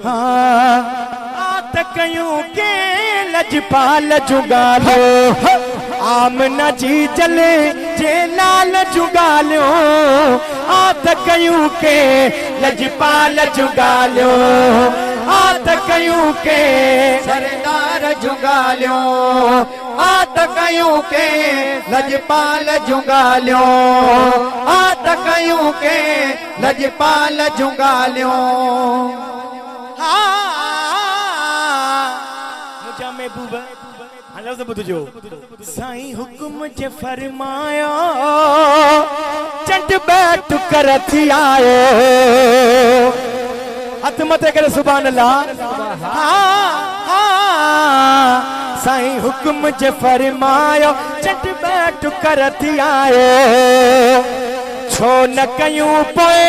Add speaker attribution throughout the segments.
Speaker 1: हाँ आत कयूं के लजपाल जुगालो आमना जी जले जे लाल जुगालो आत कयूं के लजपाल जुगालो आत कयूं के
Speaker 2: सरदार जुगालो आत कयूं के लजपाल जुगालो आत कयूं के लजपाल जुगालो
Speaker 1: मुझा महबूब हलो से बुझो साईं हुक्म जे फरमायो चंड बैठ कर थी आयो हथ मथे करे सुभान अल्लाह साईं हुक्म जे फरमायो चंड बैठ कर थी आयो छो न कयूं पोए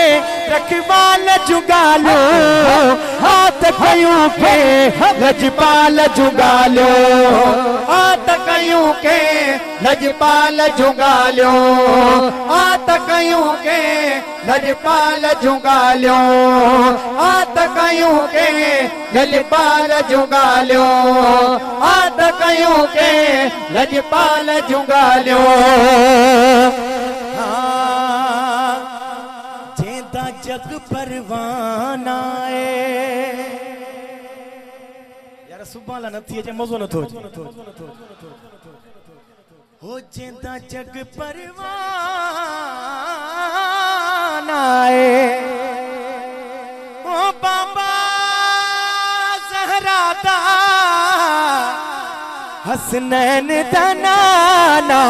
Speaker 1: रखवाल जुगालो हाथ कयूं के लजपाल जुगालो
Speaker 2: आत कयूं के लजपाल जुगालो आत कयूं के लजपाल जुगालो आत कयूं के लजपाल जुगालो आत कयूं के लजपाल जुगालो
Speaker 1: जग परवाना यार सुभाला नथी अचे मज़ो नथो अचे हो जेंदा जग परवाना ओ बाबा ज़हरा दा हसनैन दा नाना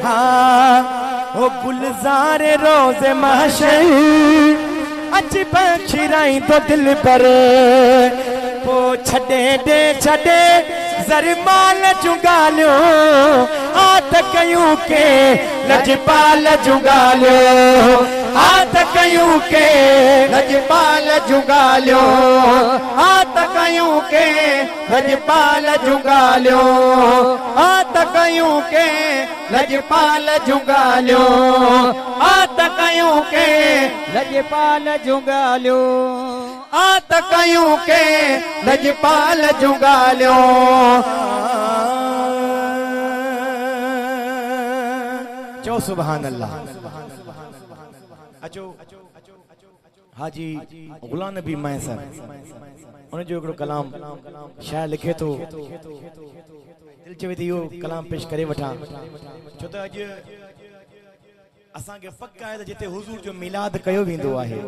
Speaker 1: हाँ ओ गुलजार रोज़ महशर अच बखिराई तो दिल पर पो छड़े दे छड़े ज़रमाल जुगालो आत कयूं के लजपाल जुगालो आत कयूं के
Speaker 2: लजपाल जुगालो आत कयूं के लजपाल जुगालो आत कयूं के लजपाल जुगालो आत कयूं के लजपाल जुगालो आत कयूं के लजपाल जुगालो
Speaker 1: चो सुभान अल्लाह अचो हाजी गुलाम नबी मैसर उन जो एकड़ो कलाम शायर लिखे तो दिल चे वेदी यो कलाम पेश करे वठा छो त अज असा के पक्का है जिते हुजूर जो मिलाद कयो विंदो आहे।